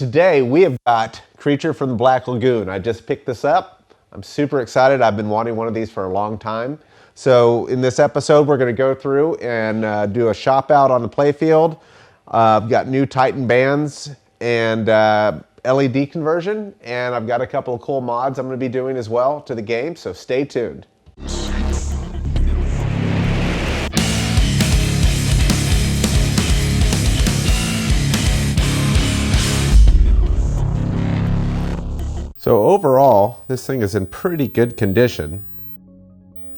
Today we have got Creature from the Black Lagoon. I just picked this up. I'm super excited. I've been wanting one of these for a long time. So in this episode we're going to go through and do a shop out on the Playfield. I've got new Titan bands and LED conversion, and I've got a couple of cool mods I'm going to be doing as well to the game, so stay tuned. So overall, this thing is in pretty good condition.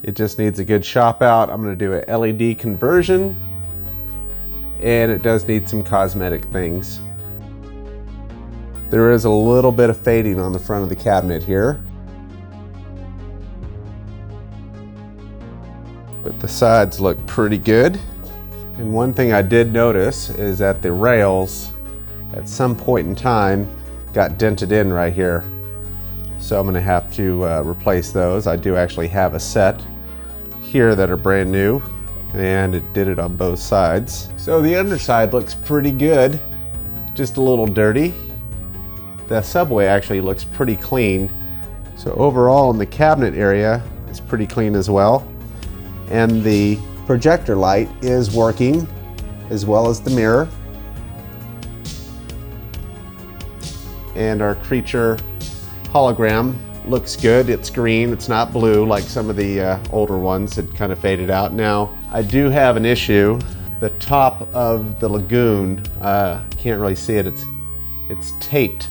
It just needs a good shop out. I'm going to do a LED conversion, and it does need some cosmetic things. There is a little bit of fading on the front of the cabinet here, but the sides look pretty good. And one thing I did notice is that the rails at some point in time got dented in right here. So I'm going to have to replace those. I do actually have a set here that are brand new, and it did it on both sides. So the underside looks pretty good, just a little dirty. The subway actually looks pretty clean. So overall in the cabinet area, it's pretty clean as well. And the projector light is working, as well as the mirror. And our Creature hologram looks good. It's green, it's not blue like some of the older ones that kind of faded out. Now, I do have an issue. The top of the Lagoon, can't really see it, it's taped.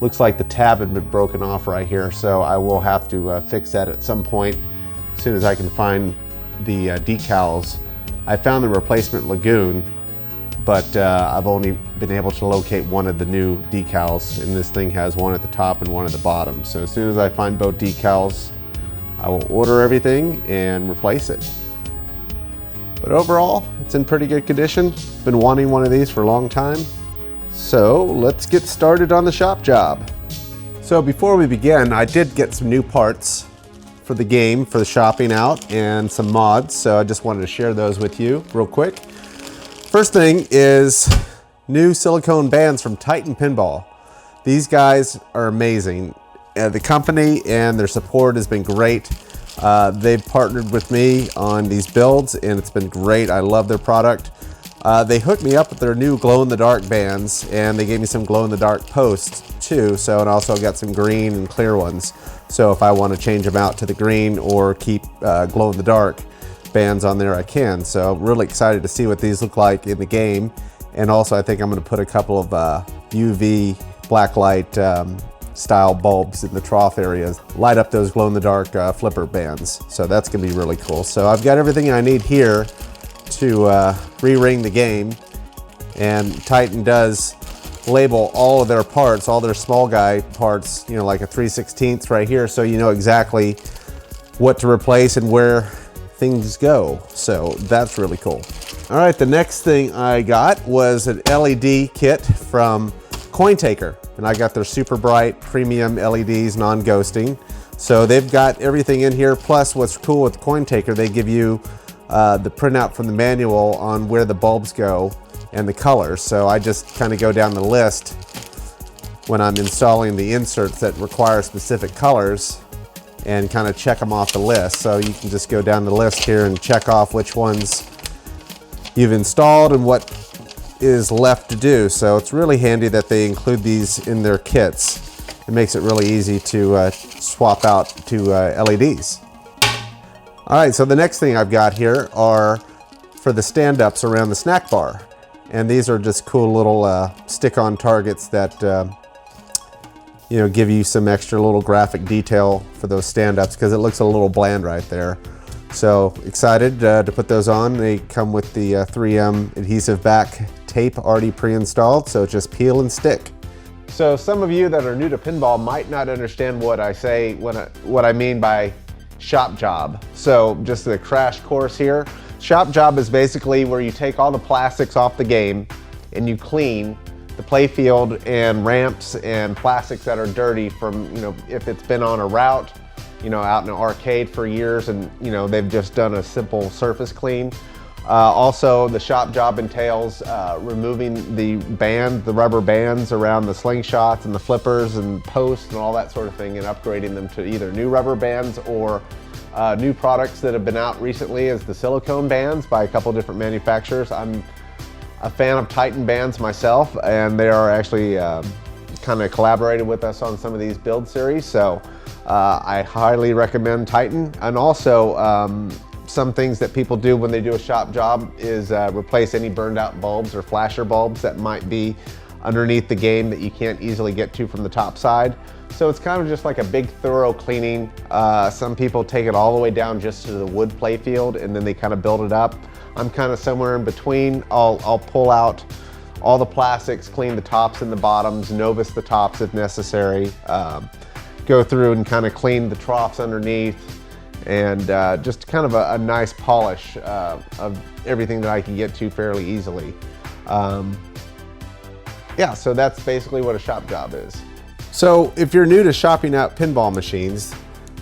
Looks like the tab had been broken off right here, so I will have to fix that at some point as soon as I can find the decals. I found the replacement Lagoon, but I've only been able to locate one of the new decals, and this thing has one at the top and one at the bottom. So as soon as I find both decals, I will order everything and replace it. But overall, it's in pretty good condition. Been wanting one of these for a long time. So let's get started on the shop job. So before we begin, I did get some new parts for the game, for the shopping out, and some mods. So I just wanted to share those with you real quick. First thing is new silicone bands from Titan Pinball. These guys are amazing. The company and their support has been great. They've partnered with me on these builds, and it's been great. I love their product. They hooked me up with their new glow-in-the-dark bands, and they gave me some glow-in-the-dark posts too. So, and also got some green and clear ones. So if I want to change them out to the green or keep glow-in-the-dark bands on there, I can. So really excited to see what these look like in the game. And also I think I'm going to put a couple of UV blacklight style bulbs in the trough areas, light up those glow-in-the-dark flipper bands. So that's going to be really cool. So I've got everything I need here to re-ring the game, and Titan does label all of their parts, all their small guy parts, you know, like a 3/16 right here, so you know exactly what to replace and where things go. So that's really cool. All right, the next thing I got was an LED kit from CoinTaker, and I got their super bright premium LEDs, non-ghosting. So they've got everything in here, plus what's cool with CoinTaker, they give you the printout from the manual on where the bulbs go and the colors. So I just kind of go down the list when I'm installing the inserts that require specific colors and kind of check them off the list. So you can just go down the list here and check off which ones you've installed and what is left to do. So it's really handy that they include these in their kits. It makes it really easy to swap out to LEDs. All right, so the next thing I've got here are for the stand-ups around the snack bar. And these are just cool little stick-on targets that you know, give you some extra little graphic detail for those stand-ups, because it looks a little bland right there. So excited to put those on. They come with the 3M adhesive back tape already pre-installed, so just peel and stick. So some of you that are new to pinball might not understand what I say, what I mean by shop job. So just a crash course here. Shop job is basically where you take all the plastics off the game and you clean the playfield and ramps and plastics that are dirty from, you know, if it's been on a route, you know, out in an arcade for years and, you know, they've just done a simple surface clean. Also, the shop job entails removing the rubber bands around the slingshots and the flippers and posts and all that sort of thing, and upgrading them to either new rubber bands or new products that have been out recently as the silicone bands by a couple different manufacturers. I'm a fan of Titan bands myself, and they are actually kind of collaborated with us on some of these build series, so I highly recommend Titan. And also, some things that people do when they do a shop job is replace any burned out bulbs or flasher bulbs that might be underneath the game that you can't easily get to from the top side. So it's kind of just like a big thorough cleaning. Some people take it all the way down just to the wood playfield and then they kind of build it up. I'm kind of somewhere in between. I'll pull out all the plastics, clean the tops and the bottoms, Novus the tops if necessary, go through and kind of clean the troughs underneath, and just kind of a nice polish of everything that I can get to fairly easily. Yeah, so that's basically what a shop job is. So if you're new to shopping out pinball machines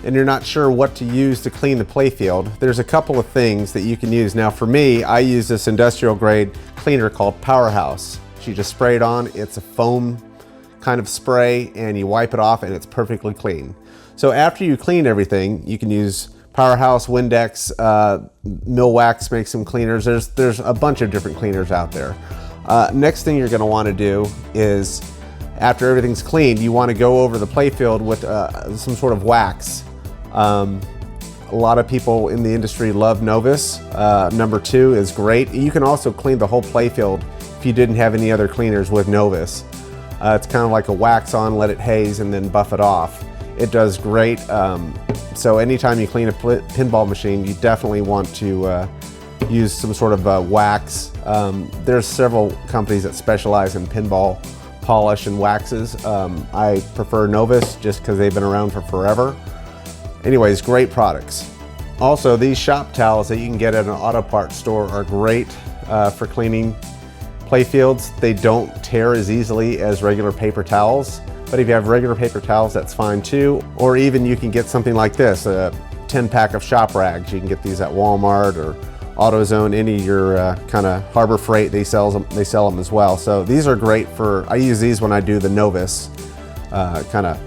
and you're not sure what to use to clean the playfield, there's a couple of things that you can use. Now for me, I use this industrial grade cleaner called Powerhouse. You just spray it on, it's a foam kind of spray, and you wipe it off and it's perfectly clean. So after you clean everything, you can use Powerhouse, Windex, Millwax makes some cleaners. There's a bunch of different cleaners out there. Next thing you're gonna wanna do is, after everything's cleaned, you wanna go over the playfield with some sort of wax. A lot of people in the industry love Novus. Number 2 is great. You can also clean the whole playfield if you didn't have any other cleaners with Novus. It's kind of like a wax on, let it haze, and then buff it off. It does great. So anytime you clean a pinball machine, you definitely want to use some sort of wax. There's several companies that specialize in pinball polish and waxes. I prefer Novus just because they've been around for forever. Anyways, great products. Also, these shop towels that you can get at an auto parts store are great for cleaning playfields. They don't tear as easily as regular paper towels, but if you have regular paper towels, that's fine too. Or even you can get something like this, a 10-pack of shop rags. You can get these at Walmart or AutoZone, any of your kind of Harbor Freight, they sell them as well. So these are great for, I use these when I do the Novus, kind of,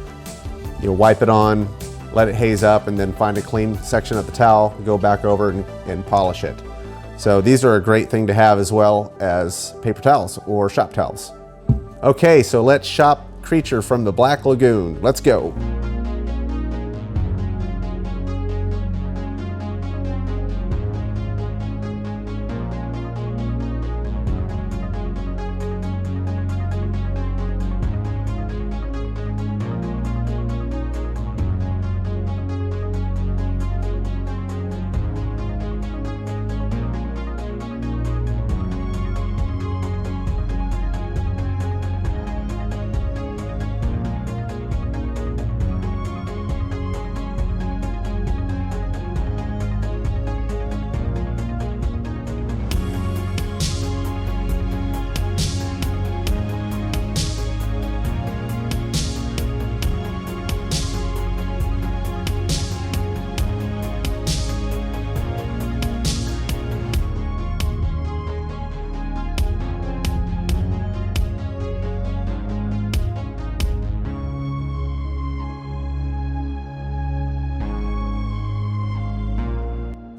wipe it on, let it haze up, and then find a clean section of the towel, go back over and polish it. So these are a great thing to have as well as paper towels or shop towels. Okay, so let's shop Creature from the Black Lagoon. Let's go.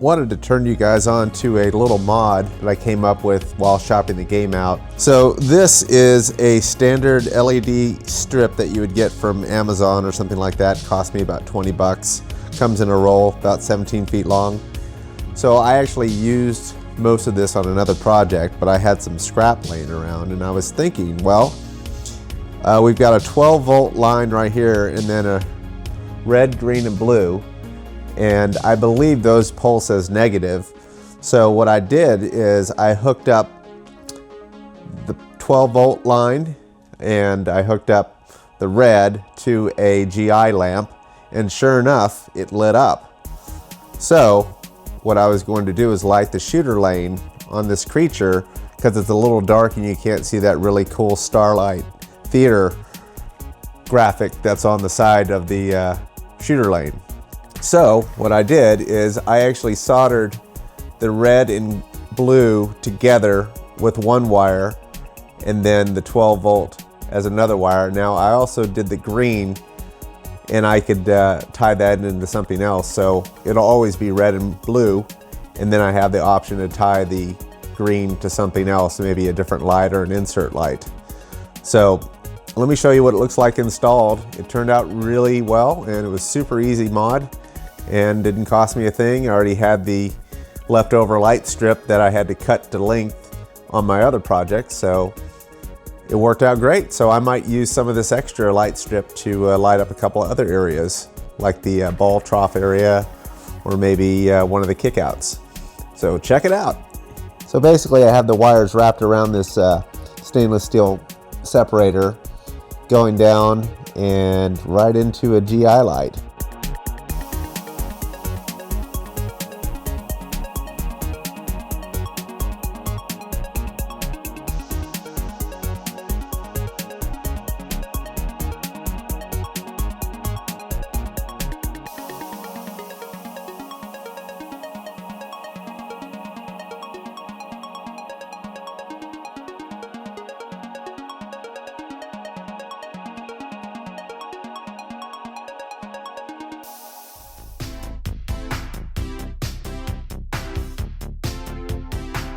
Wanted to turn you guys on to a little mod that I came up with while shopping the game out. So this is a standard LED strip that you would get from Amazon or something like that. It cost me about 20 bucks. Comes in a roll about 17 feet long. So I actually used most of this on another project, but I had some scrap laying around and I was thinking, well, we've got a 12 volt line right here and then a red, green, and blue. And I believe those pulse as negative. So what I did is I hooked up the 12 volt line and I hooked up the red to a GI lamp, and sure enough, it lit up. So what I was going to do is light the shooter lane on this Creature because it's a little dark and you can't see that really cool Starlight Theater graphic that's on the side of the shooter lane. So what I did is I actually soldered the red and blue together with one wire and then the 12 volt as another wire. Now I also did the green, and I could tie that into something else, so it'll always be red and blue, and then I have the option to tie the green to something else, maybe a different light or an insert light. So let me show you what it looks like installed. It turned out really well, and it was super easy mod and didn't cost me a thing. I already had the leftover light strip that I had to cut to length on my other project, so it worked out great. So I might use some of this extra light strip to light up a couple of other areas, like the ball trough area, or maybe one of the kickouts. So check it out. So basically I have the wires wrapped around this stainless steel separator, going down and right into a GI light.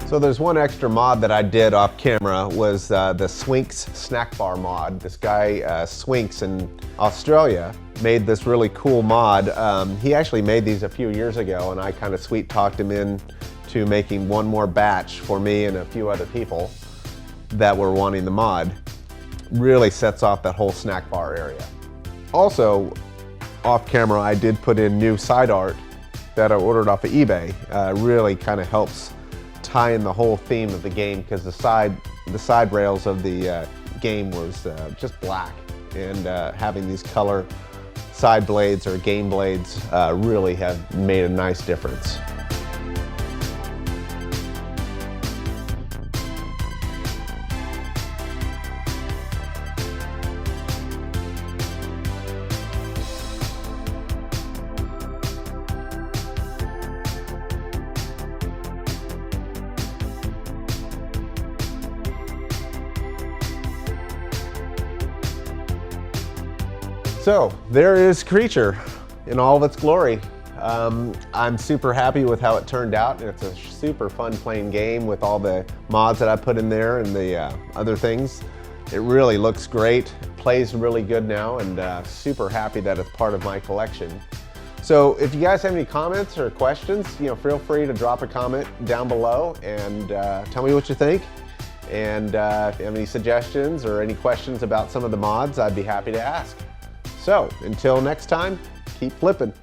So there's one extra mod that I did off camera, was the Swinks snack bar mod. This guy, Swinks in Australia, made this really cool mod. He actually made these a few years ago, and I kind of sweet talked him in to making one more batch for me and a few other people that were wanting the mod. Really sets off that whole snack bar area. Also, off camera, I did put in new side art that I ordered off of eBay. Really kind of helps tie in the whole theme of the game, because the side rails of the game was just black, and having these color side blades or game blades really have made a nice difference. So there is Creature in all of its glory. I'm super happy with how it turned out. It's a super fun playing game with all the mods that I put in there and the other things. It really looks great, plays really good now, and super happy that it's part of my collection. So if you guys have any comments or questions, feel free to drop a comment down below and tell me what you think. And if you have any suggestions or any questions about some of the mods, I'd be happy to ask. So, until next time, keep flipping.